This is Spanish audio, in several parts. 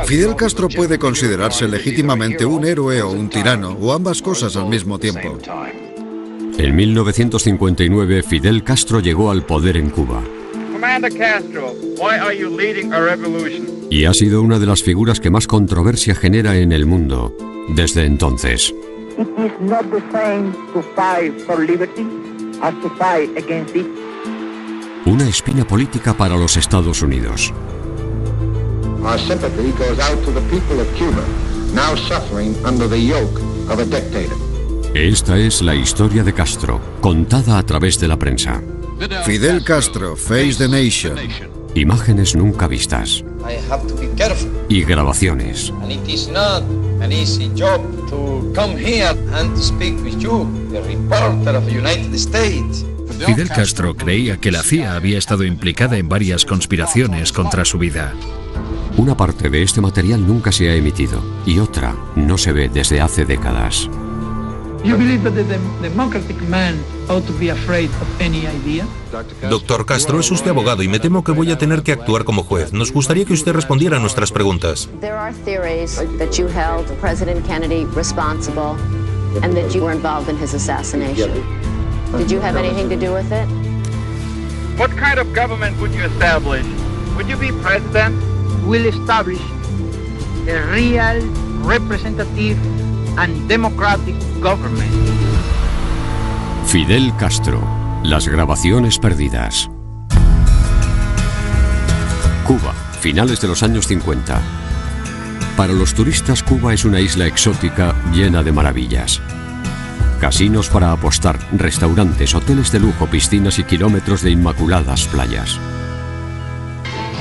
Fidel Castro puede considerarse legítimamente un héroe o un tirano, o ambas cosas al mismo tiempo. En 1959, Fidel Castro llegó al poder en Cuba. Y ha sido una de las figuras que más controversia genera en el mundo desde entonces. Una espina política para los Estados Unidos. Our sympathy goes out to the people of Cuba, now suffering under the yoke of a dictator. Esta es la historia de Castro, contada a través de la prensa. Fidel Castro, Face the Nation. Imágenes nunca vistas. I have to be careful. Y grabaciones. And it is not an easy job to come here and to speak with you, the reporter of the United States. Fidel Castro creía que la CIA había estado implicada en varias conspiraciones contra su vida. Una parte de este material nunca se ha emitido y otra no se ve desde hace décadas. Doctor Castro, es usted abogado y me temo que voy a tener que actuar como juez. Nos gustaría que usted respondiera a nuestras preguntas. There are theories that you held President Kennedy responsible and that you were involved in his assassination. Did you have anything to do with it? What kind of government would you establish? Would you be president? Will establish a real, representative and democratic government. Fidel Castro, las grabaciones perdidas. Cuba, finales de los años 50. Para los turistas, Cuba es una isla exótica llena de maravillas. Casinos para apostar, restaurantes, hoteles de lujo, piscinas y kilómetros de inmaculadas playas.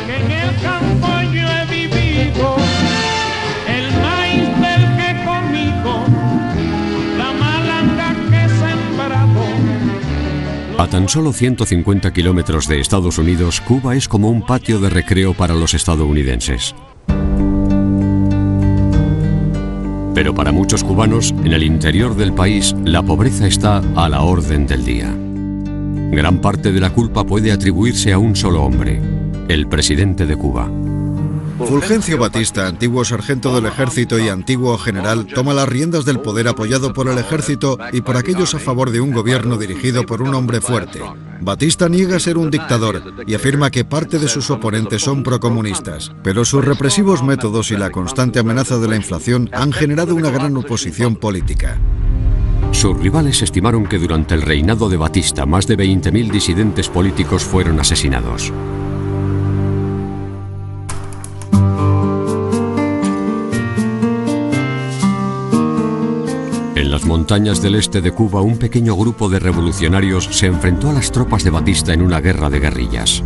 En el campo yo he vivido, el maíz del que he comido, la malanga que he sembrado. A tan solo 150 kilómetros de Estados Unidos, Cuba es como un patio de recreo para los estadounidenses. Pero para muchos cubanos, en el interior del país, la pobreza está a la orden del día. Gran parte de la culpa puede atribuirse a un solo hombre, el presidente de Cuba. Fulgencio Batista, antiguo sargento del ejército y antiguo general, toma las riendas del poder apoyado por el ejército y por aquellos a favor de un gobierno dirigido por un hombre fuerte. Batista niega ser un dictador y afirma que parte de sus oponentes son procomunistas, pero sus represivos métodos y la constante amenaza de la inflación han generado una gran oposición política. Sus rivales estimaron que durante el reinado de Batista más de 20.000 disidentes políticos fueron asesinados. En las montañas del este de Cuba, un pequeño grupo de revolucionarios se enfrentó a las tropas de Batista en una guerra de guerrillas.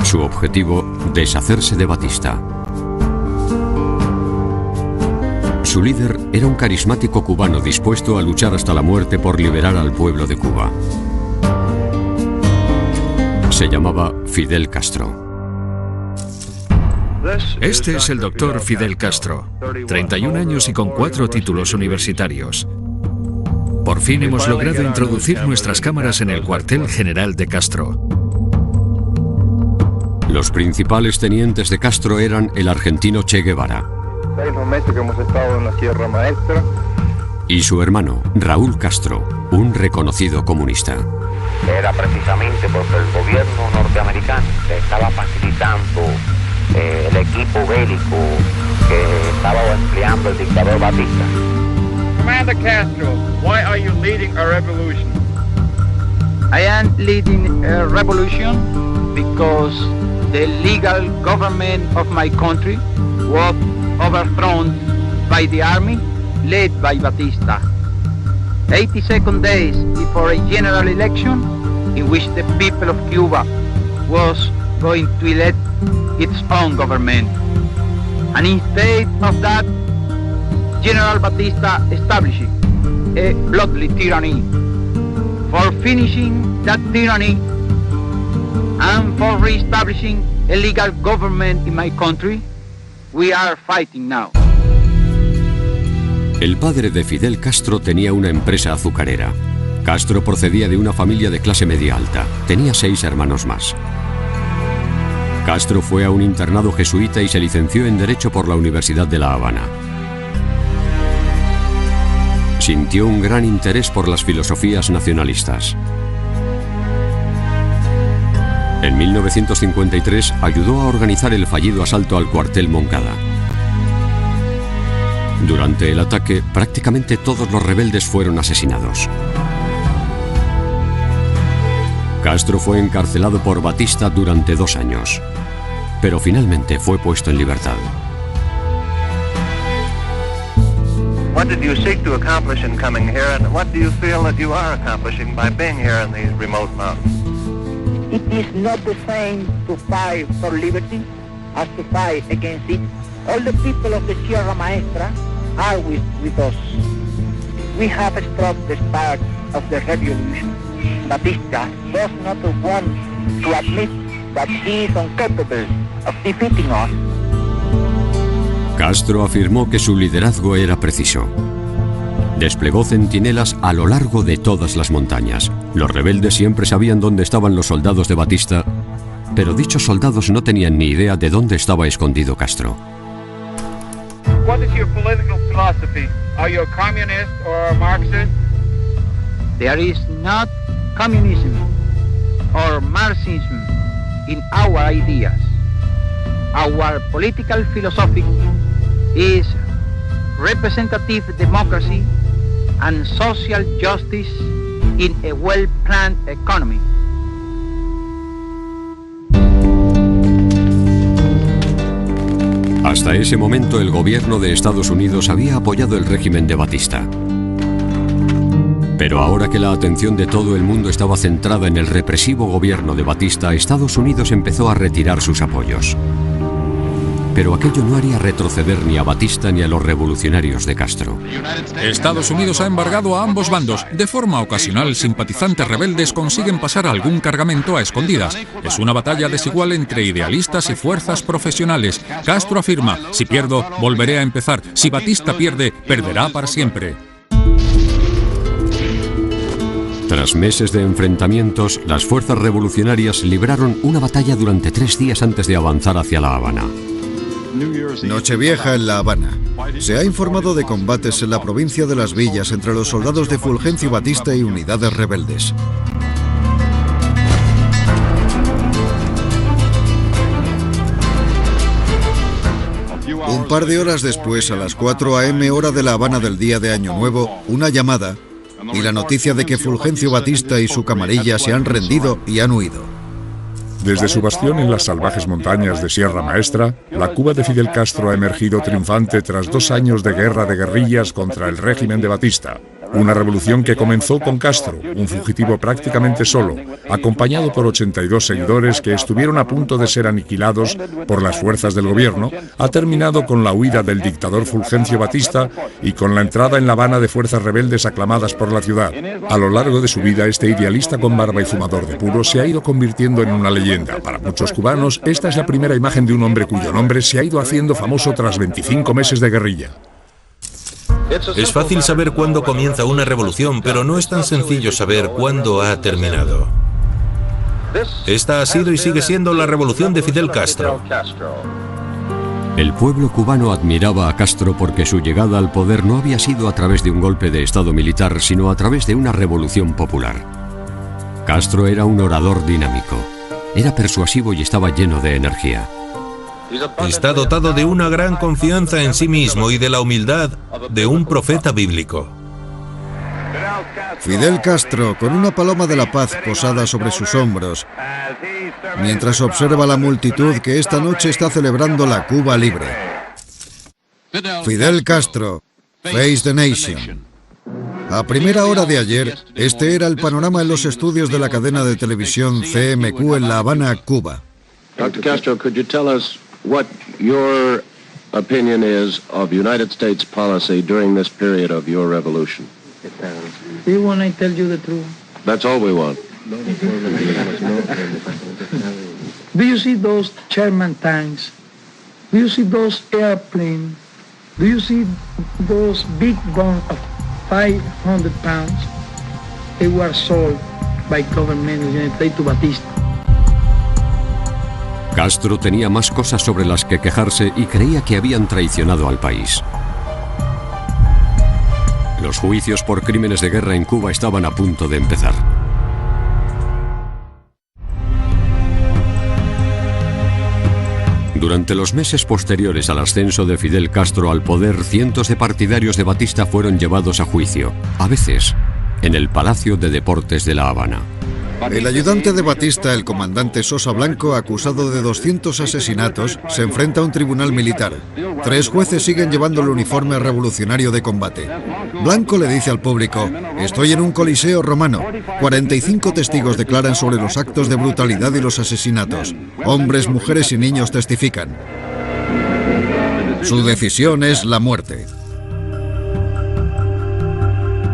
Su objetivo, deshacerse de Batista. Su líder era un carismático cubano dispuesto a luchar hasta la muerte por liberar al pueblo de Cuba. Se llamaba Fidel Castro. Este es el doctor Fidel Castro, 31 años y con 4 títulos universitarios. Por fin hemos logrado introducir nuestras cámaras en el cuartel general de Castro. Los principales tenientes de Castro eran el argentino Che Guevara 6 meses que hemos estado en la Sierra Maestra y su hermano Raúl Castro, un reconocido comunista. Era precisamente porque el gobierno norteamericano le estaba facilitando el equipo bélico que estaba empleando el dictador Batista. Commander Castro, why are you leading a revolution? I am leading a revolution because the legal government of my country was overthrown by the army led by Batista. 82 days before a general election in which the people of Cuba was going to elect its own government. And instead of that, General Batista established a bloody tyranny. For finishing that tyranny and for re-establishing a legal government in my country, we are fighting now. El padre de Fidel Castro tenía una empresa azucarera. Castro procedía de una familia de clase media alta. Tenía 6 hermanos más. Castro fue a un internado jesuita y se licenció en Derecho por la Universidad de La Habana. Sintió un gran interés por las filosofías nacionalistas. En 1953 ayudó a organizar el fallido asalto al cuartel Moncada. Durante el ataque, prácticamente todos los rebeldes fueron asesinados. Castro fue encarcelado por Batista durante 2 años, pero finalmente fue puesto en libertad. What did you seek to accomplish in coming here, and what do you feel that you are accomplishing by being here in these remote mountains? It is not the same to fight for liberty as to fight against it. All the people of the Sierra Maestra are with us. We have struck the spark of the revolution. Batista does not want to admit that he is incapable of defeating us. Castro afirmó que su liderazgo era preciso. Desplegó centinelas a lo largo de todas las montañas. Los rebeldes siempre sabían dónde estaban los soldados de Batista, pero dichos soldados no tenían ni idea de dónde estaba escondido Castro. What is your political philosophy? Are you a communist or a Marxist? There is not communism or Marxism in our ideas. Our political philosophy is representative democracy and social justice in a well-planned economy. Hasta ese momento el gobierno de Estados Unidos había apoyado el régimen de Batista. Pero ahora que la atención de todo el mundo estaba centrada en el represivo gobierno de Batista, Estados Unidos empezó a retirar sus apoyos. Pero aquello no haría retroceder ni a Batista ni a los revolucionarios de Castro. Estados Unidos ha embargado a ambos bandos. De forma ocasional, simpatizantes rebeldes consiguen pasar algún cargamento a escondidas. Es una batalla desigual entre idealistas y fuerzas profesionales. Castro afirma: si pierdo, volveré a empezar. Si Batista pierde, perderá para siempre. Tras meses de enfrentamientos, las fuerzas revolucionarias libraron una batalla durante 3 días antes de avanzar hacia La Habana. Nochevieja en La Habana. Se ha informado de combates en la provincia de Las Villas entre los soldados de Fulgencio Batista y unidades rebeldes. Un par de horas después, a las 4 a.m. hora de La Habana del día de Año Nuevo, una llamada y la noticia de que Fulgencio Batista y su camarilla se han rendido y han huido. Desde su bastión en las salvajes montañas de Sierra Maestra, la Cuba de Fidel Castro ha emergido triunfante tras 2 años de guerra de guerrillas contra el régimen de Batista. Una revolución que comenzó con Castro, un fugitivo prácticamente solo, acompañado por 82 seguidores que estuvieron a punto de ser aniquilados por las fuerzas del gobierno, ha terminado con la huida del dictador Fulgencio Batista y con la entrada en La Habana de fuerzas rebeldes aclamadas por la ciudad. A lo largo de su vida, este idealista con barba y fumador de puro se ha ido convirtiendo en una leyenda. Para muchos cubanos, esta es la primera imagen de un hombre cuyo nombre se ha ido haciendo famoso tras 25 meses de guerrilla. Es fácil saber cuándo comienza una revolución, pero no es tan sencillo saber cuándo ha terminado. Esta ha sido y sigue siendo la revolución de Fidel Castro. El pueblo cubano admiraba a Castro porque su llegada al poder no había sido a través de un golpe de estado militar, sino a través de una revolución popular. Castro era un orador dinámico, era persuasivo y estaba lleno de energía. Está dotado de una gran confianza en sí mismo y de la humildad de un profeta bíblico. Fidel Castro, con una paloma de la paz posada sobre sus hombros, mientras observa la multitud que esta noche está celebrando la Cuba libre. Fidel Castro, Face the Nation. A primera hora de ayer, este era el panorama en los estudios de la cadena de televisión CMQ en La Habana, Cuba. Dr. Castro, could you tell us what your opinion is of United States policy during this period of your revolution? Do you want I tell you the truth? That's all we want. Do you see those Sherman tanks? Do you see those airplanes? Do you see those big guns of 500 pounds? They were sold by government of the United States to Batista. Castro tenía más cosas sobre las que quejarse y creía que habían traicionado al país. Los juicios por crímenes de guerra en Cuba estaban a punto de empezar. Durante los meses posteriores al ascenso de Fidel Castro al poder, cientos de partidarios de Batista fueron llevados a juicio, a veces en el Palacio de Deportes de La Habana. El ayudante de Batista, el comandante Sosa Blanco, acusado de 200 asesinatos, se enfrenta a un tribunal militar. 3 jueces siguen llevando el uniforme revolucionario de combate. Blanco le dice al público: estoy en un coliseo romano. 45 testigos declaran sobre los actos de brutalidad y los asesinatos. Hombres, mujeres y niños testifican. Su decisión es la muerte.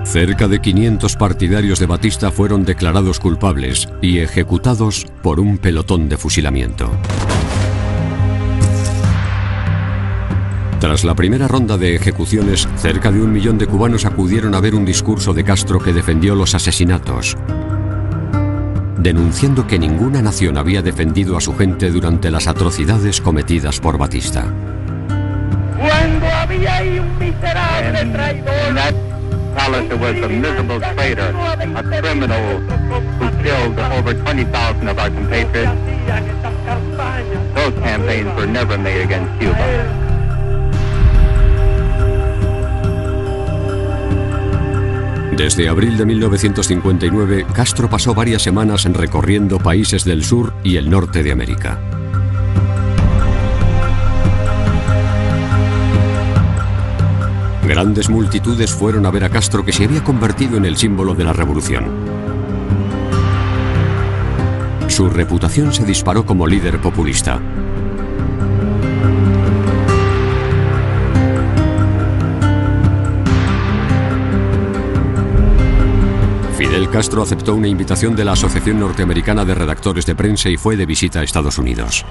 Cerca de 500 partidarios de Batista fueron declarados culpables y ejecutados por un pelotón de fusilamiento. Tras la primera ronda de ejecuciones, cerca de 1 millón de cubanos acudieron a ver un discurso de Castro que defendió los asesinatos, denunciando que ninguna nación había defendido a su gente durante las atrocidades cometidas por Batista. Cuando había ahí un miserable traidor. Palace was a miserable traitor, a criminal who killed over 20,000 of our compatriots. Those campaigns were never made against Cuba. Desde abril de 1959, Castro pasó varias semanas recorriendo países del sur y el norte de América. Grandes multitudes fueron a ver a Castro, que se había convertido en el símbolo de la revolución. Su reputación se disparó como líder populista. Fidel Castro aceptó una invitación de la Asociación Norteamericana de Redactores de Prensa y fue de visita a Estados Unidos.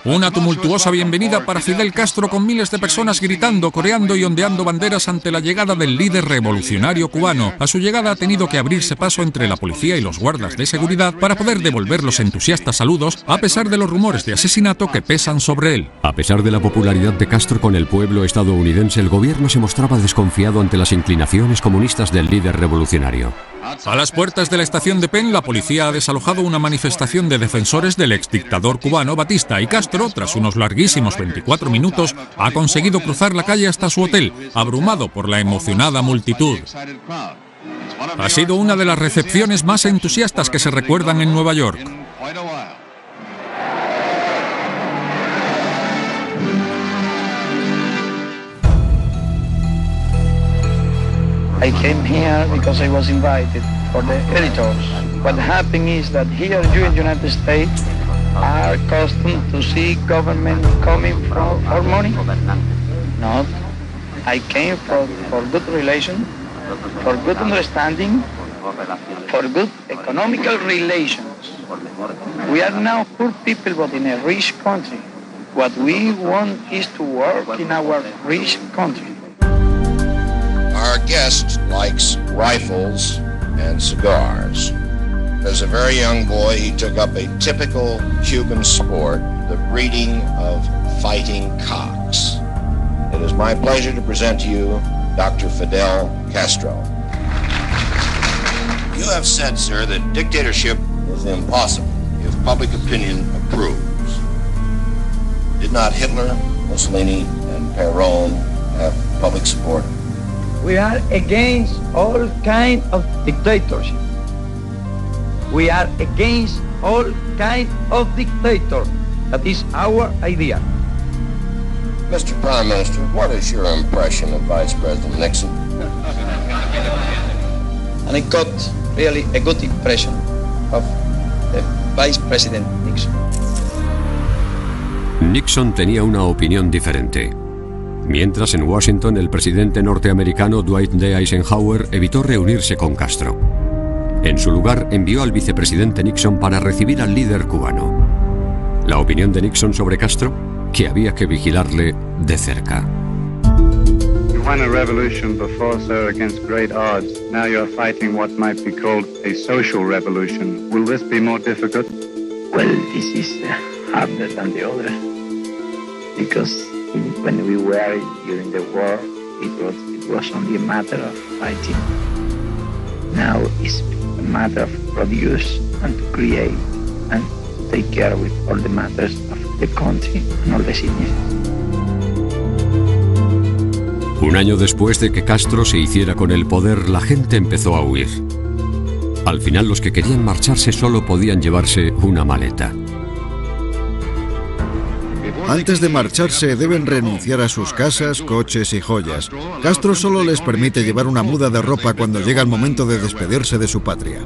Una tumultuosa bienvenida para Fidel Castro, con miles de personas gritando, coreando y ondeando banderas ante la llegada del líder revolucionario cubano. A su llegada ha tenido que abrirse paso entre la policía y los guardas de seguridad para poder devolver los entusiastas saludos, a pesar de los rumores de asesinato que pesan sobre él. A pesar de la popularidad de Castro con el pueblo estadounidense, el gobierno se mostraba desconfiado ante las inclinaciones comunistas del líder revolucionario. A las puertas de la estación de Penn, la policía ha desalojado una manifestación de defensores del exdictador cubano Batista, y Castro, tras unos larguísimos 24 minutos, ha conseguido cruzar la calle hasta su hotel, abrumado por la emocionada multitud. Ha sido una de las recepciones más entusiastas que se recuerdan en Nueva York. I came here because I was invited for the editors. What happened is that here you in the United States are accustomed to see government coming from our money. Not. I came for good relations, for good understanding, for good economical relations. We are now poor people but in a rich country. What we want is to work in our rich country. Our guest likes rifles and cigars. As a very young boy, he took up a typical Cuban sport, the breeding of fighting cocks. It is my pleasure to present to you Dr. Fidel Castro. You have said, sir, that dictatorship is impossible if public opinion approves. Did not Hitler, Mussolini, and Perón have public support? We are against all kind of dictatorship. We are against all kind of dictator. That is our idea. Mr. Prime Minister, what is your impression of Vice President Nixon? And I got really a good impression of the Vice President Nixon. Nixon tenía una opinión diferente. Mientras, en Washington, el presidente norteamericano Dwight D. Eisenhower evitó reunirse con Castro. En su lugar, envió al vicepresidente Nixon para recibir al líder cubano. La opinión de Nixon sobre Castro: que había que vigilarle de cerca. won a revolution before, sir, against great odds. Now you're fighting what might be called a social revolution. Will this be more difficult? Well, this is harder than the other. Because when we were during the war, it was only a matter of fighting. Now it's a matter of produce and to create and take care with all the matters of the country and all the cities. Un año después de que Castro se hiciera con el poder, la gente empezó a huir. Al final, los que querían marcharse solo podían llevarse una maleta. Antes de marcharse deben renunciar a sus casas, coches y joyas. Castro solo les permite llevar una muda de ropa cuando llega el momento de despedirse de su patria.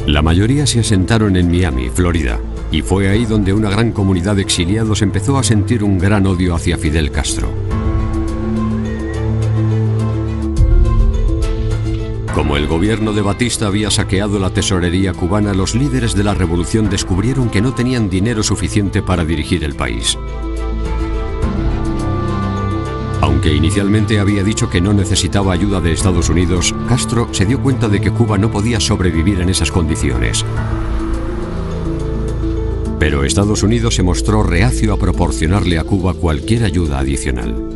La mayoría se asentaron en Miami, Florida, y fue ahí donde una gran comunidad de exiliados empezó a sentir un gran odio hacia Fidel Castro. Como el gobierno de Batista había saqueado la tesorería cubana, los líderes de la revolución descubrieron que no tenían dinero suficiente para dirigir el país. Aunque inicialmente había dicho que no necesitaba ayuda de Estados Unidos, Castro se dio cuenta de que Cuba no podía sobrevivir en esas condiciones. Pero Estados Unidos se mostró reacio a proporcionarle a Cuba cualquier ayuda adicional.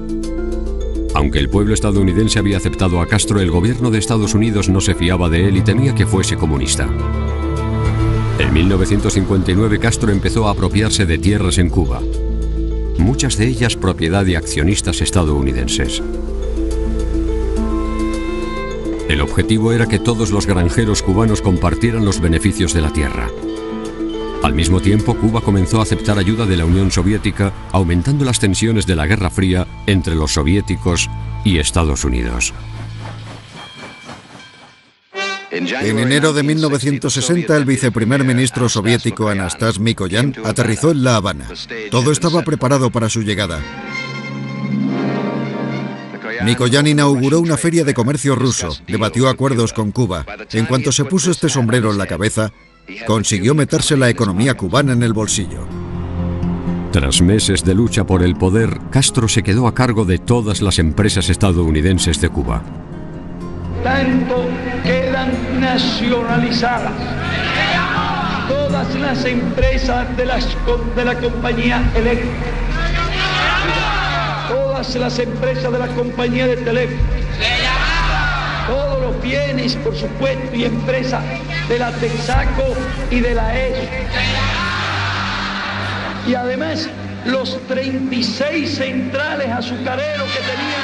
Aunque el pueblo estadounidense había aceptado a Castro, el gobierno de Estados Unidos no se fiaba de él y temía que fuese comunista. En 1959 Castro empezó a apropiarse de tierras en Cuba, muchas de ellas propiedad de accionistas estadounidenses. El objetivo era que todos los granjeros cubanos compartieran los beneficios de la tierra. Al mismo tiempo, Cuba comenzó a aceptar ayuda de la Unión Soviética, aumentando las tensiones de la Guerra Fría entre los soviéticos y Estados Unidos. En enero de 1960, el viceprimer ministro soviético Anastas Mikoyan aterrizó en La Habana. Todo estaba preparado para su llegada. Mikoyan inauguró una feria de comercio ruso, debatió acuerdos con Cuba. En cuanto se puso este sombrero en la cabeza, consiguió meterse la economía cubana en el bolsillo. Tras meses de lucha por el poder, Castro se quedó a cargo de todas las empresas estadounidenses de Cuba. Tanto quedan nacionalizadas todas las empresas de la compañía eléctrica, todas las empresas de la compañía de teléfono, todos los bienes, por supuesto, y empresas de la Texaco y de la ESO. Y además, los 36 centrales azucareros que tenían.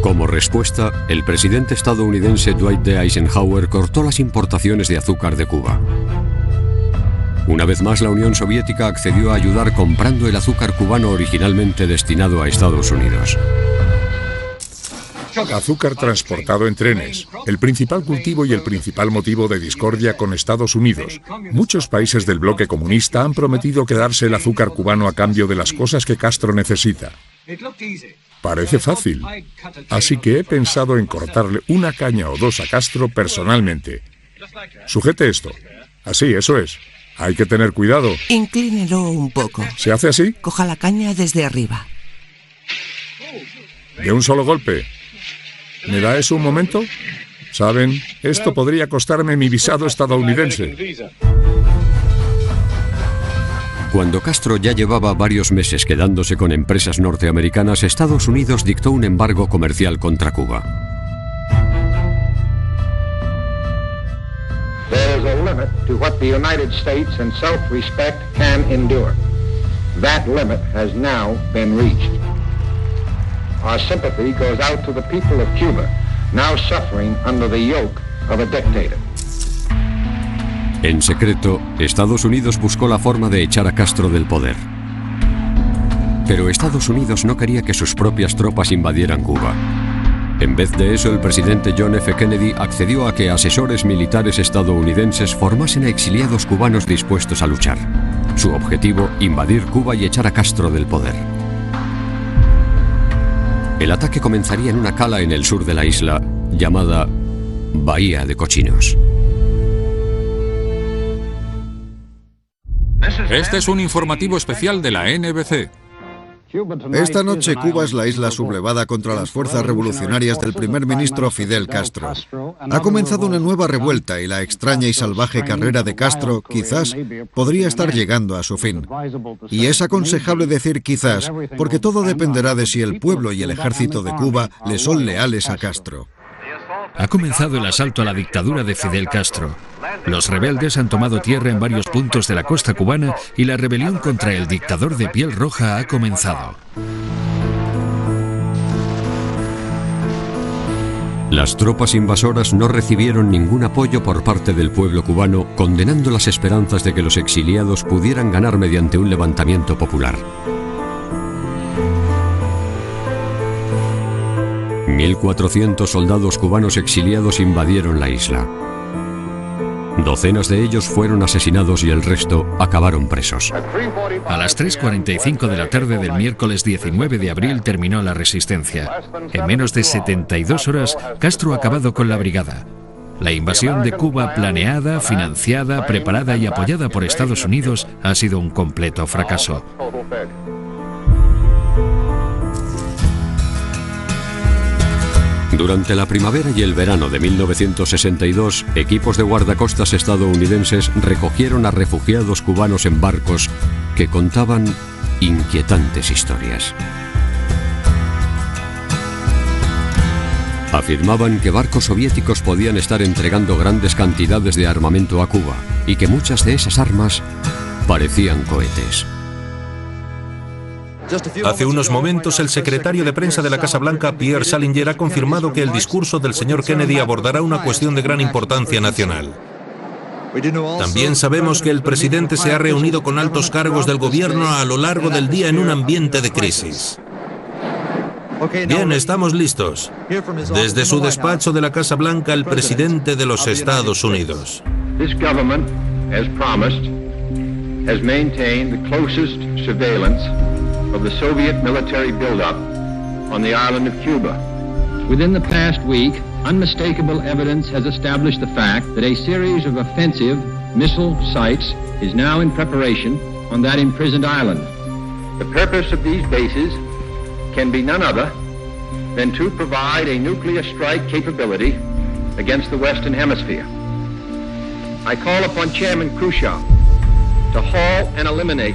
Como respuesta, el presidente estadounidense Dwight D. Eisenhower cortó las importaciones de azúcar de Cuba. Una vez más, la Unión Soviética accedió a ayudar comprando el azúcar cubano originalmente destinado a Estados Unidos. Azúcar transportado en trenes, el principal cultivo y el principal motivo de discordia con Estados Unidos. Muchos países del bloque comunista han prometido quedarse el azúcar cubano a cambio de las cosas que Castro necesita. Parece fácil, así que he pensado en cortarle una caña o dos a Castro personalmente. Sujete esto. Así, eso es. Hay que tener cuidado. Inclínelo un poco. ¿Se hace así? Coja la caña desde arriba. De un solo golpe. ¿Me da eso un momento? ¿Saben? Esto podría costarme mi visado estadounidense. Cuando Castro ya llevaba varios meses quedándose con empresas norteamericanas, Estados Unidos dictó un embargo comercial contra Cuba. There is a limit to what the United States in self-respect can endure. That limit has now been reached. Our sympathy goes out to the people of Cuba, now suffering under the yoke of a dictator. En secreto, Estados Unidos buscó la forma de echar a Castro del poder. Pero Estados Unidos no quería que sus propias tropas invadieran Cuba. En vez de eso, el presidente John F. Kennedy accedió a que asesores militares estadounidenses formasen a exiliados cubanos dispuestos a luchar. Su objetivo, invadir Cuba y echar a Castro del poder. El ataque comenzaría en una cala en el sur de la isla, llamada Bahía de Cochinos. Este es un informativo especial de la NBC. Esta noche Cuba es la isla sublevada contra las fuerzas revolucionarias del primer ministro Fidel Castro. Ha comenzado una nueva revuelta y la extraña y salvaje carrera de Castro, quizás, podría estar llegando a su fin. Y es aconsejable decir quizás, porque todo dependerá de si el pueblo y el ejército de Cuba le son leales a Castro. Ha comenzado el asalto a la dictadura de Fidel Castro. Los rebeldes han tomado tierra en varios puntos de la costa cubana y la rebelión contra el dictador de piel roja ha comenzado. Las tropas invasoras no recibieron ningún apoyo por parte del pueblo cubano, condenando las esperanzas de que los exiliados pudieran ganar mediante un levantamiento popular. 1.400 soldados cubanos exiliados invadieron la isla. Docenas de ellos fueron asesinados y el resto acabaron presos. A las 3:45 de la tarde del miércoles 19 de abril terminó la resistencia. En menos de 72 horas, Castro ha acabado con la brigada. La invasión de Cuba, planeada, financiada, preparada y apoyada por Estados Unidos, ha sido un completo fracaso. Durante la primavera y el verano de 1962, equipos de guardacostas estadounidenses recogieron a refugiados cubanos en barcos que contaban inquietantes historias. Afirmaban que barcos soviéticos podían estar entregando grandes cantidades de armamento a Cuba y que muchas de esas armas parecían cohetes. Hace unos momentos, el secretario de prensa de la Casa Blanca, Pierre Salinger, ha confirmado que el discurso del señor Kennedy abordará una cuestión de gran importancia nacional. También sabemos que el presidente se ha reunido con altos cargos del gobierno a lo largo del día en un ambiente de crisis. Bien, estamos listos. Desde su despacho de la Casa Blanca, el presidente de los Estados Unidos. This government, as promised, has maintained the closest surveillance of the Soviet military buildup on the island of Cuba. Within the past week, unmistakable evidence has established the fact that a series of offensive missile sites is now in preparation on that imprisoned island. The purpose of these bases can be none other than to provide a nuclear strike capability against the Western Hemisphere. I call upon Chairman Khrushchev to halt and eliminate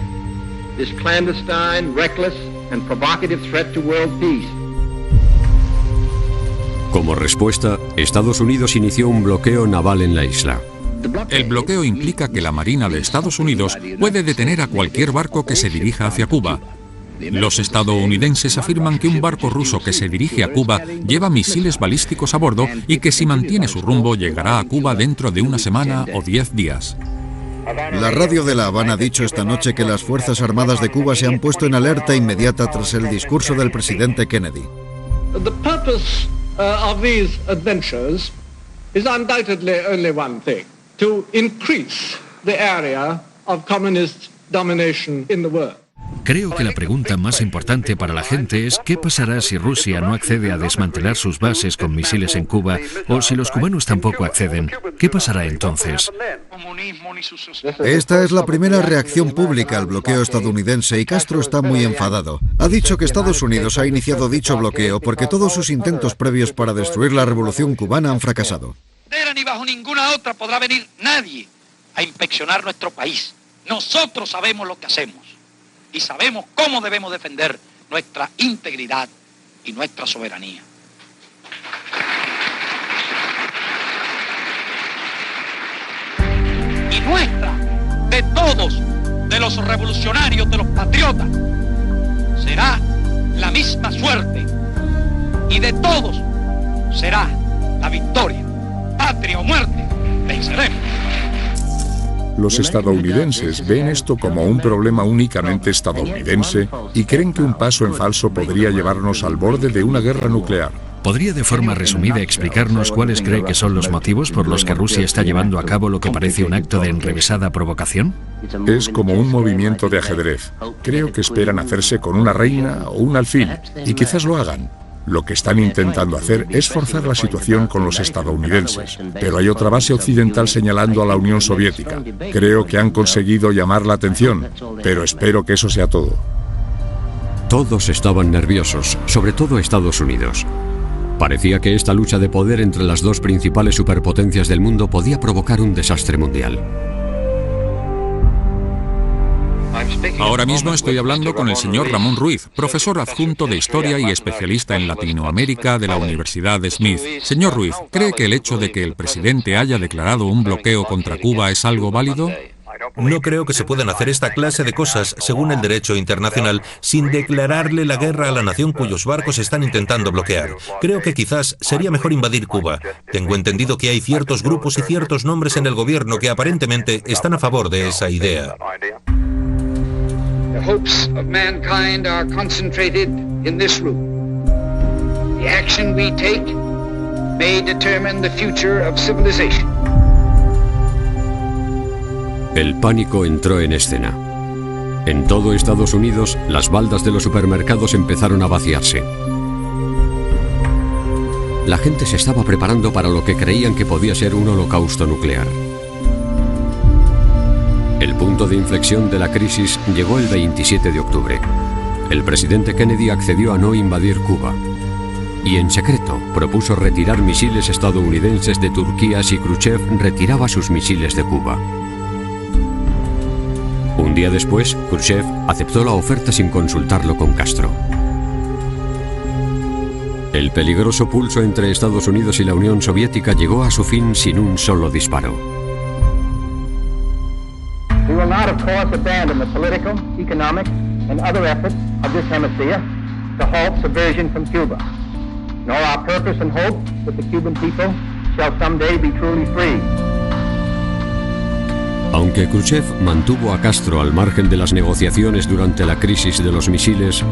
this clandestine, reckless, and provocative threat to world peace. Como respuesta, Estados Unidos inició un bloqueo naval en la isla. El bloqueo implica que la Marina de Estados Unidos puede detener a cualquier barco que se dirija hacia Cuba. Los estadounidenses afirman que un barco ruso que se dirige a Cuba lleva misiles balísticos a bordo y que si mantiene su rumbo llegará a Cuba dentro de una semana o 10 días. La radio de La Habana ha dicho esta noche que las Fuerzas Armadas de Cuba se han puesto en alerta inmediata tras el discurso del presidente Kennedy. The purpose of these adventures is undoubtedly only one thing: to increase the area of communist domination in the world. Creo que la pregunta más importante para la gente es ¿qué pasará si Rusia no accede a desmantelar sus bases con misiles en Cuba o si los cubanos tampoco acceden? ¿Qué pasará entonces? Esta es la primera reacción pública al bloqueo estadounidense y Castro está muy enfadado. Ha dicho que Estados Unidos ha iniciado dicho bloqueo porque todos sus intentos previos para destruir la revolución cubana han fracasado. Ni bajo ninguna otra podrá venir nadie a inspeccionar nuestro país. Nosotros sabemos lo que hacemos. Y sabemos cómo debemos defender nuestra integridad y nuestra soberanía. Y nuestra, de todos, de los revolucionarios, de los patriotas, será la misma suerte. Y de todos será la victoria. Patria o muerte, venceremos. Los estadounidenses ven esto como un problema únicamente estadounidense y creen que un paso en falso podría llevarnos al borde de una guerra nuclear. ¿Podría de forma resumida explicarnos cuáles cree que son los motivos por los que Rusia está llevando a cabo lo que parece un acto de enrevesada provocación? Es como un movimiento de ajedrez. Creo que esperan hacerse con una reina o un alfil, y quizás lo hagan. Lo que están intentando hacer es forzar la situación con los estadounidenses. Pero hay otra base occidental señalando a la Unión Soviética. Creo que han conseguido llamar la atención, pero espero que eso sea todo. Todos estaban nerviosos, sobre todo Estados Unidos. Parecía que esta lucha de poder entre las dos principales superpotencias del mundo podía provocar un desastre mundial. Ahora mismo estoy hablando con el señor Ramón Ruiz, profesor adjunto de Historia y especialista en Latinoamérica de la Universidad de Smith. Señor Ruiz, ¿cree que el hecho de que el presidente haya declarado un bloqueo contra Cuba es algo válido? No creo que se puedan hacer esta clase de cosas, según el derecho internacional, sin declararle la guerra a la nación cuyos barcos están intentando bloquear. Creo que quizás sería mejor invadir Cuba. Tengo entendido que hay ciertos grupos y ciertos nombres en el gobierno que aparentemente están a favor de esa idea. The hopes of mankind are concentrated in this room. The action we take may determine the future of civilization. El pánico entró en escena. En todo Estados Unidos, las baldas de los supermercados empezaron a vaciarse. La gente se estaba preparando para lo que creían que podía ser un holocausto nuclear. El punto de inflexión de la crisis llegó el 27 de octubre. El presidente Kennedy accedió a no invadir Cuba y en secreto propuso retirar misiles estadounidenses de Turquía si Khrushchev retiraba sus misiles de Cuba. Un día después, Khrushchev aceptó la oferta sin consultarlo con Castro. El peligroso pulso entre Estados Unidos y la Unión Soviética llegó a su fin sin un solo disparo. We will not, of course, abandon the political, economic, and other efforts of this hemisphere to halt subversion from Cuba, nor our purpose and hope that the Cuban people shall someday be truly free. Aunque Khrushchev mantuvo a Castro al margen de las negociaciones durante la crisis de los misiles,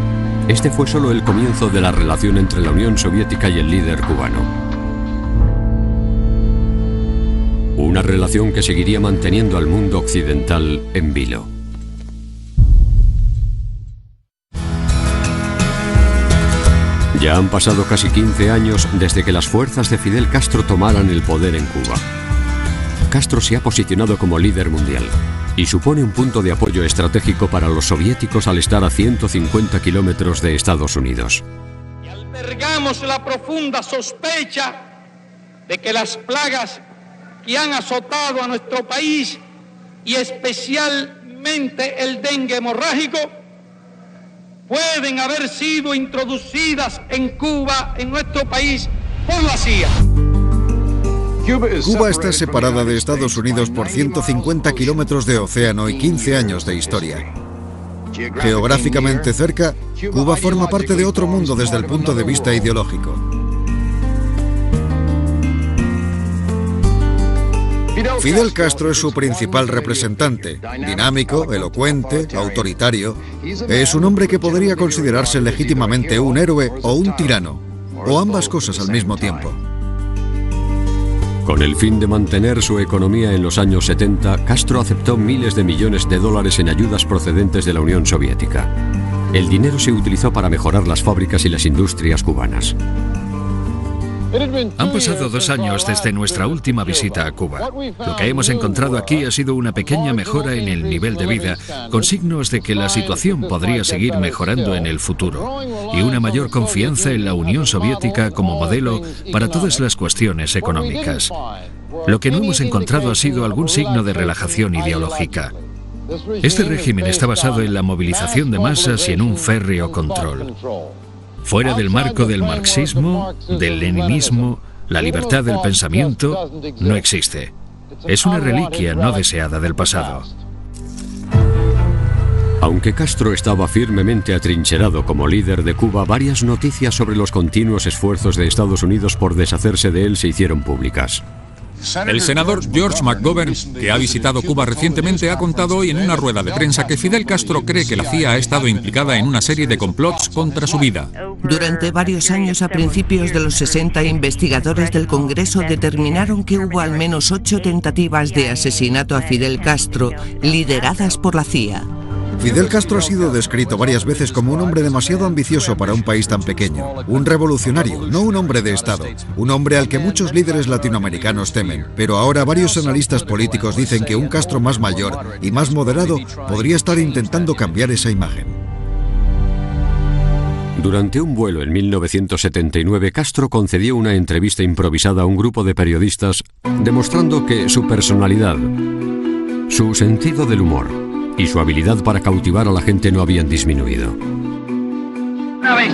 este fue solo el comienzo de la relación entre la Unión Soviética y el líder cubano. Una relación que seguiría manteniendo al mundo occidental en vilo. Ya han pasado casi 15 años desde que las fuerzas de Fidel Castro tomaran el poder en Cuba. Castro se ha posicionado como líder mundial y supone un punto de apoyo estratégico para los soviéticos al estar a 150 kilómetros de Estados Unidos. Y albergamos la profunda sospecha de que las plagas que han azotado a nuestro país y especialmente el dengue hemorrágico pueden haber sido introducidas en Cuba, en nuestro país, por la CIA. Cuba está separada de Estados Unidos por 150 kilómetros de océano y 15 años de historia. Geográficamente cerca, Cuba forma parte de otro mundo desde el punto de vista ideológico. Fidel Castro es su principal representante, dinámico, elocuente, autoritario. Es un hombre que podría considerarse legítimamente un héroe o un tirano, o ambas cosas al mismo tiempo. Con el fin de mantener su economía en los años 70, Castro aceptó miles de millones de dólares en ayudas procedentes de la Unión Soviética. El dinero se utilizó para mejorar las fábricas y las industrias cubanas. Han pasado 2 años desde nuestra última visita a Cuba. Lo que hemos encontrado aquí ha sido una pequeña mejora en el nivel de vida, con signos de que la situación podría seguir mejorando en el futuro, y una mayor confianza en la Unión Soviética como modelo para todas las cuestiones económicas. Lo que no hemos encontrado ha sido algún signo de relajación ideológica. Este régimen está basado en la movilización de masas y en un férreo control. Fuera del marco del marxismo, del leninismo, la libertad del pensamiento no existe. Es una reliquia no deseada del pasado. Aunque Castro estaba firmemente atrincherado como líder de Cuba, varias noticias sobre los continuos esfuerzos de Estados Unidos por deshacerse de él se hicieron públicas. El senador George McGovern, que ha visitado Cuba recientemente, ha contado hoy en una rueda de prensa que Fidel Castro cree que la CIA ha estado implicada en una serie de complots contra su vida. Durante varios años, a principios de los 60, investigadores del Congreso determinaron que hubo al menos 8 tentativas de asesinato a Fidel Castro, lideradas por la CIA. Fidel Castro ha sido descrito varias veces como un hombre demasiado ambicioso para un país tan pequeño, un revolucionario, no un hombre de Estado, un hombre al que muchos líderes latinoamericanos temen. Pero ahora varios analistas políticos dicen que un Castro más mayor y más moderado podría estar intentando cambiar esa imagen. Durante un vuelo en 1979, Castro concedió una entrevista improvisada a un grupo de periodistas, demostrando que su personalidad, su sentido del humor y su habilidad para cautivar a la gente no habían disminuido. Una vez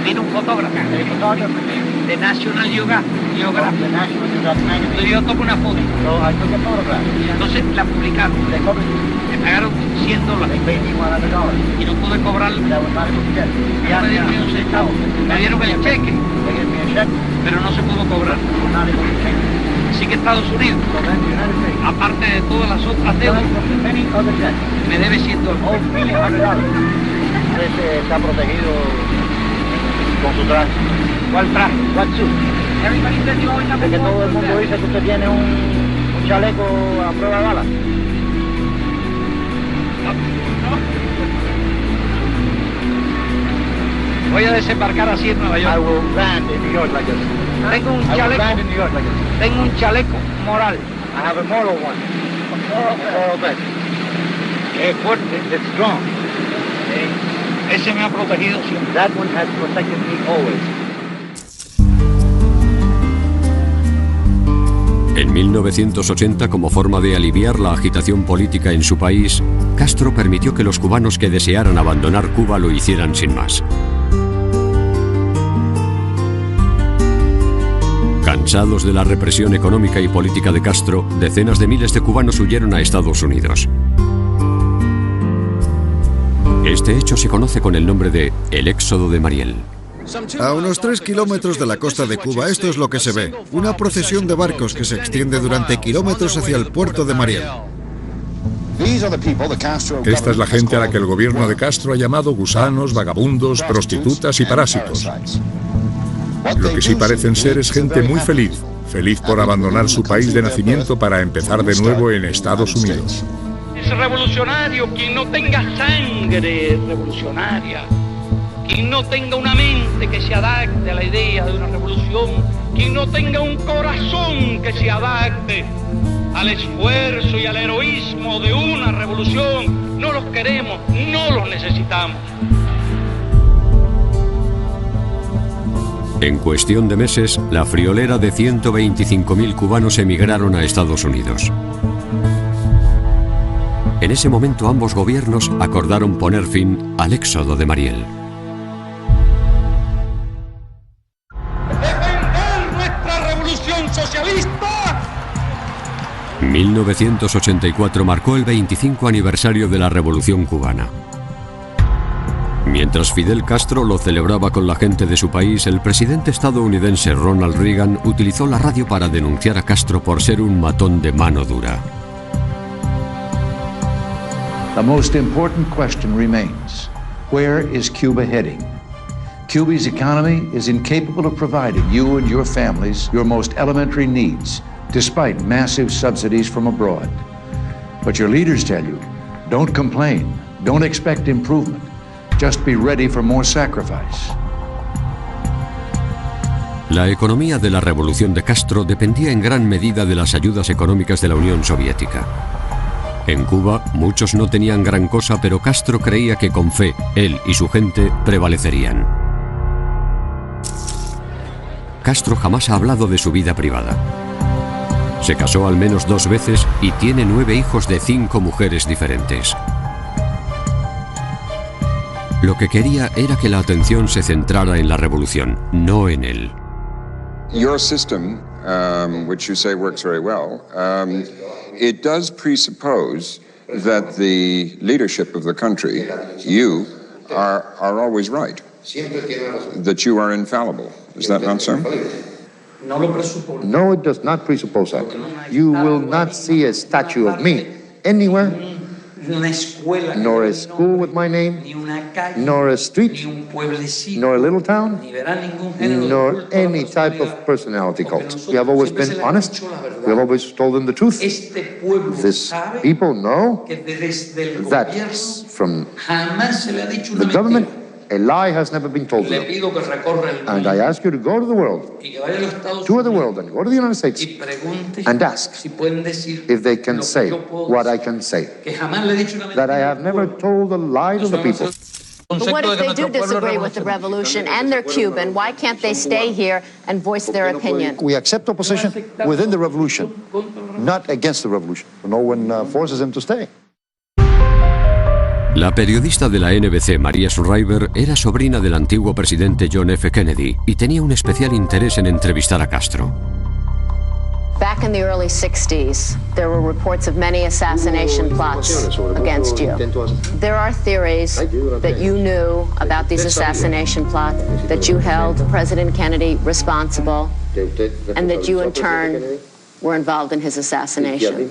vino un fotógrafo de National Geographic. Yo tomé una foto. Entonces la publicaron. Me pagaron $100 y no pude cobrarlo. Ya me dieron un centavo. Me dieron el cheque, pero no se pudo cobrar. Así que Estados Unidos, aparte de todas las otras deudas, me debe $100. Está protegido con su traje. ¿Cuál traje? What suit? De que todo el mundo dice que usted tiene un chaleco a prueba de balas. Voy a desembarcar así en Nueva York. I will land in New York like this. Tengo un chaleco. Tengo un chaleco moral. I have a moral one. Moral vest. Es fuerte. It's strong. Ese me ha protegido siempre. That one has protected me always. En 1980, como forma de aliviar la agitación política en su país, Castro permitió que los cubanos que desearan abandonar Cuba lo hicieran sin más. Cansados de la represión económica y política de Castro, decenas de miles de cubanos huyeron a Estados Unidos. Este hecho se conoce con el nombre de el Éxodo de Mariel. A unos 3 kilómetros de la costa de Cuba, esto es lo que se ve: una procesión de barcos que se extiende durante kilómetros hacia el puerto de Mariel. Esta es la gente a la que el gobierno de Castro ha llamado gusanos, vagabundos, prostitutas y parásitos. Lo que sí parecen ser es gente muy feliz, feliz por abandonar su país de nacimiento para empezar de nuevo en Estados Unidos. Es revolucionario quien no tenga sangre revolucionaria, quien no tenga una mente que se adapte a la idea de una revolución, quien no tenga un corazón que se adapte al esfuerzo y al heroísmo de una revolución. No los queremos, no los necesitamos. En cuestión de meses, la friolera de 125.000 cubanos emigraron a Estados Unidos. En ese momento ambos gobiernos acordaron poner fin al éxodo de Mariel. ¡Defender nuestra revolución socialista! 1984 marcó el 25 aniversario de la Revolución Cubana. Mientras Fidel Castro lo celebraba con la gente de su país, el presidente estadounidense Ronald Reagan utilizó la radio para denunciar a Castro por ser un matón de mano dura. The most important question remains: where is Cuba heading? Cuba's economy is incapable of providing you and your families your most elementary needs, despite massive subsidies from abroad. But your leaders tell you, don't complain, don't expect improvement, just be ready for more sacrifice. La economía de la revolución de Castro dependía en gran medida de las ayudas económicas de la Unión Soviética. En Cuba, muchos no tenían gran cosa, pero Castro creía que con fe, él y su gente prevalecerían. Castro jamás ha hablado de su vida privada. Se casó al menos 2 veces y tiene 9 hijos de 5 mujeres diferentes. Lo que quería era que la atención se centrara en la revolución, no en él. Your system, which you say works very well, it does presuppose that the leadership of the country, you, are always right, that you are infallible. Is that not so? No, it does not presuppose that. You will not see a statue of me anywhere nor a school with my name, nor a street, nor a little town, nor any type of personality cult. We have always been honest. We have always told them the truth. This people know that from the government, a lie has never been told to them. And I ask you to go to the world, tour the world, and go to the United States and ask if they can say what I can say, that I have never told a lie to the people. But what if they do disagree with the revolution and they're Cuban? Why can't they stay here and voice their opinion? We accept opposition within the revolution, not against the revolution. No one forces them to stay. La periodista de la NBC, Maria Shriver, era sobrina del antiguo presidente John F. Kennedy y tenía un especial interés en entrevistar a Castro. Back in the early 60s, there were reports of many assassination plots against you. There are theories that you knew about these assassination plots, that you held President Kennedy responsible, and that you in turn were involved in his assassination. Did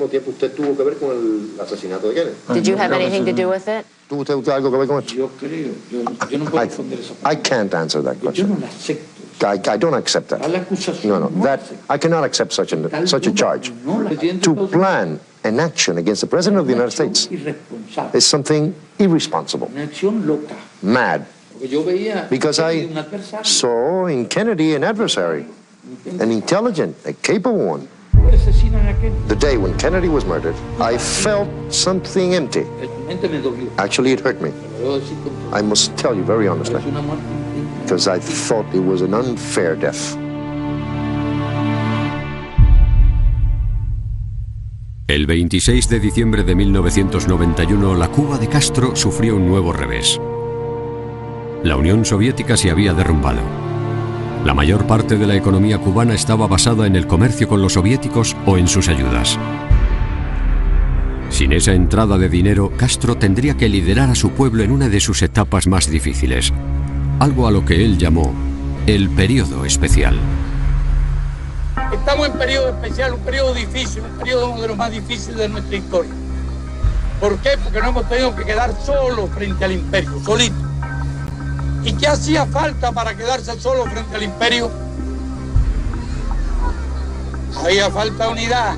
you have anything to do with it? I can't answer that question. I don't accept that. No, that I cannot accept such a charge. To plan an action against the President of the United States is something irresponsible, mad, because I saw in Kennedy an adversary, an intelligent, a capable one. The day when Kennedy was murdered, I felt something empty. Actually, it hurt me. I must tell you very honestly, because I thought it was an unfair death. El 26 de diciembre de 1991, la Cuba de Castro sufrió un nuevo revés. La Unión Soviética se había derrumbado. La mayor parte de la economía cubana estaba basada en el comercio con los soviéticos o en sus ayudas. Sin esa entrada de dinero, Castro tendría que liderar a su pueblo en una de sus etapas más difíciles, algo a lo que él llamó el periodo especial. Estamos en periodo especial, un periodo difícil, un periodo uno de los más difíciles de nuestra historia. ¿Por qué? Porque no hemos tenido que quedar solos frente al imperio, solitos. ¿Y qué hacía falta para quedarse solo frente al imperio? Hacía falta unidad,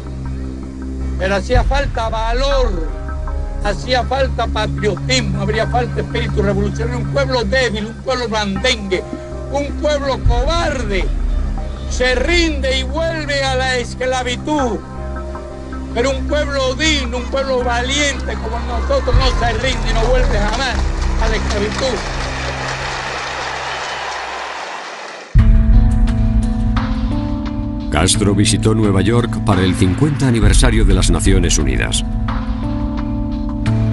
pero hacía falta valor, hacía falta patriotismo, habría falta espíritu revolucionario. Un pueblo débil, un pueblo blandengue, un pueblo cobarde, se rinde y vuelve a la esclavitud. Pero un pueblo digno, un pueblo valiente como nosotros no se rinde y no vuelve jamás a la esclavitud. Castro visitó Nueva York para el 50 aniversario de las Naciones Unidas.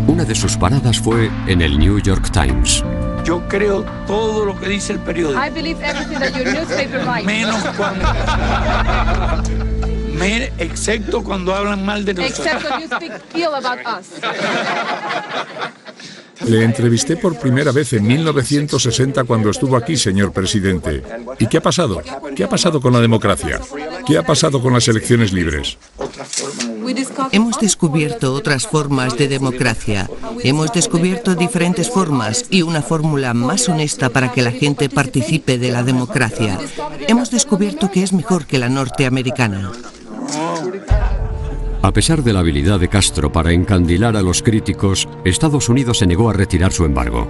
Una de sus paradas fue en el New York Times. Yo creo todo lo que dice el periódico. I believe everything that your newspaper writes. Menos cuando... excepto cuando hablan mal de nosotros. Except when you speak ill about us. Le entrevisté por primera vez en 1960 cuando estuvo aquí, señor presidente. ¿Y qué ha pasado? ¿Qué ha pasado con la democracia? ¿Qué ha pasado con las elecciones libres? Hemos descubierto otras formas de democracia. Hemos descubierto diferentes formas y una fórmula más honesta para que la gente participe de la democracia. Hemos descubierto que es mejor que la norteamericana. A pesar de la habilidad de Castro para encandilar a los críticos, Estados Unidos se negó a retirar su embargo.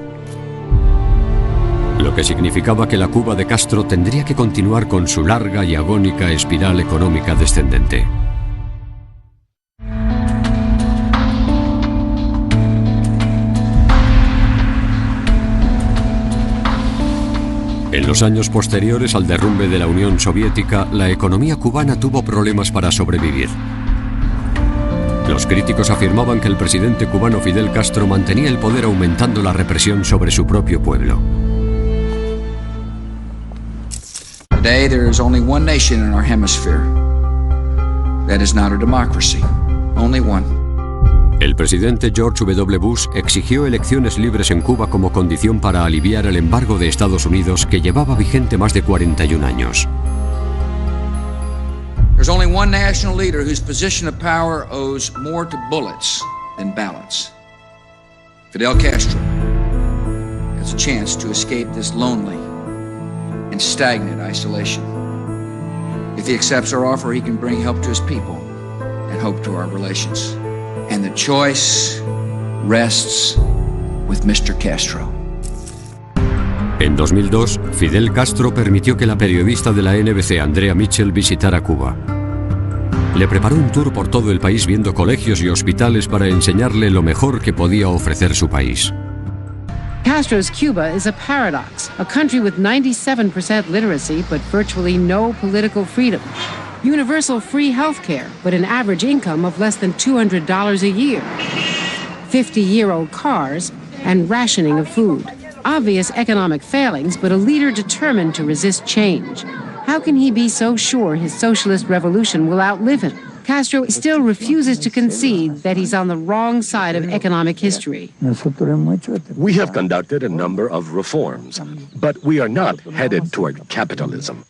Lo que significaba que la Cuba de Castro tendría que continuar con su larga y agónica espiral económica descendente. En los años posteriores al derrumbe de la Unión Soviética, la economía cubana tuvo problemas para sobrevivir. Los críticos afirmaban que el presidente cubano Fidel Castro mantenía el poder aumentando la represión sobre su propio pueblo. Today there is only one nation in our hemisphere that is not a democracy. Only one. El presidente George W. Bush exigió elecciones libres en Cuba como condición para aliviar el embargo de Estados Unidos que llevaba vigente más de 41 años. There's only one national leader whose position of power owes more to bullets than ballots. Fidel Castro has a chance to escape this lonely and stagnant isolation. If he accepts our offer, he can bring help to his people and hope to our relations. And the choice rests with Mr. Castro. En 2002, Fidel Castro permitió que la periodista de la NBC, Andrea Mitchell, visitara Cuba. Le preparó un tour por todo el país viendo colegios y hospitales para enseñarle lo mejor que podía ofrecer su país. Castro's Cuba is a paradox, a country with 97% literacy but virtually no political freedom. Universal free health care, but an average income of less than $200 a year. 50-year-old cars and rationing of food. Obvious economic failings, but a leader determined to resist change. How can he be so sure his socialist revolution will outlive him? Castro still refuses to concede that he's on the wrong side of economic history. We have conducted a number of reforms, but we are not headed toward capitalism.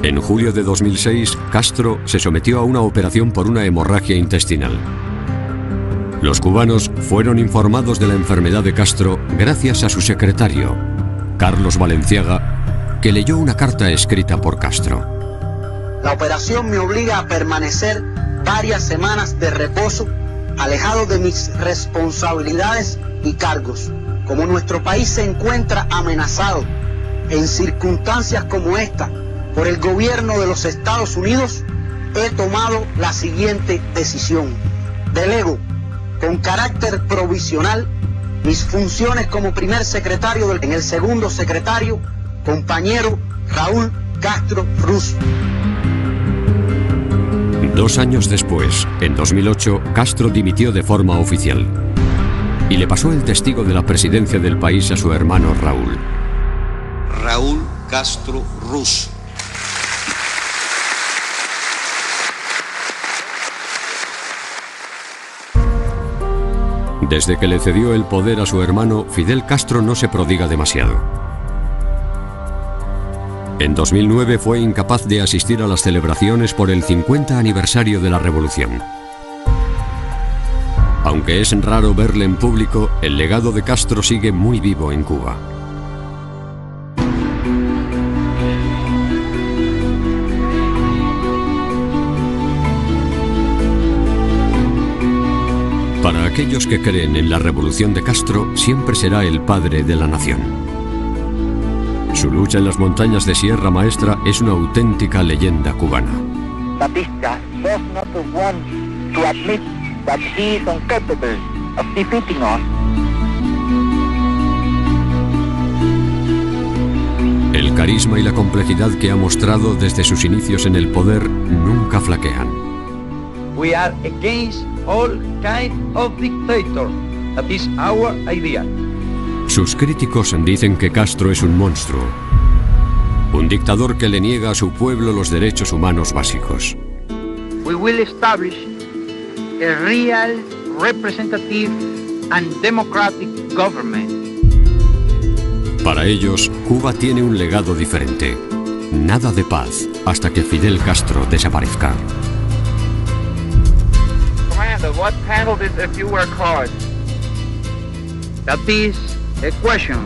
En julio de 2006, Castro se sometió a una operación por una hemorragia intestinal. Los cubanos fueron informados de la enfermedad de Castro gracias a su secretario, Carlos Valenciaga, que leyó una carta escrita por Castro. La operación me obliga a permanecer varias semanas de reposo, alejado de mis responsabilidades y cargos. Como nuestro país se encuentra amenazado en circunstancias como esta por el gobierno de los Estados Unidos, he tomado la siguiente decisión. Delego, con carácter provisional, mis funciones como primer secretario en el segundo secretario, compañero Raúl Castro Ruz. 2 años después, en 2008, Castro dimitió de forma oficial y le pasó el testigo de la presidencia del país a su hermano Raúl. Raúl Castro Ruz. Desde que le cedió el poder a su hermano, Fidel Castro no se prodiga demasiado. En 2009 fue incapaz de asistir a las celebraciones por el 50 aniversario de la revolución. Aunque es raro verle en público, el legado de Castro sigue muy vivo en Cuba. Para aquellos que creen en la revolución de Castro, siempre será el padre de la nación. Su lucha en las montañas de Sierra Maestra es una auténtica leyenda cubana. Batista does not want to admit that he is incapable of defeating us. El carisma y la complejidad que ha mostrado desde sus inicios en el poder nunca flaquean. We are against all kind of dictator. That is our idea. Sus críticos dicen que Castro es un monstruo, un dictador que le niega a su pueblo los derechos humanos básicos. We will establish a real, representative and democratic government. Para ellos, Cuba tiene un legado diferente. Nada de paz hasta que Fidel Castro desaparezca. Commander, what handled it if you work hard? That is a question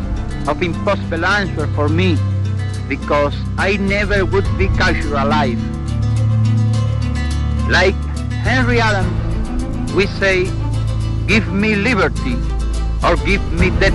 of impossible answer for me, because I never would be Castro alive. Like Henry Allen, we say, give me liberty or give me death.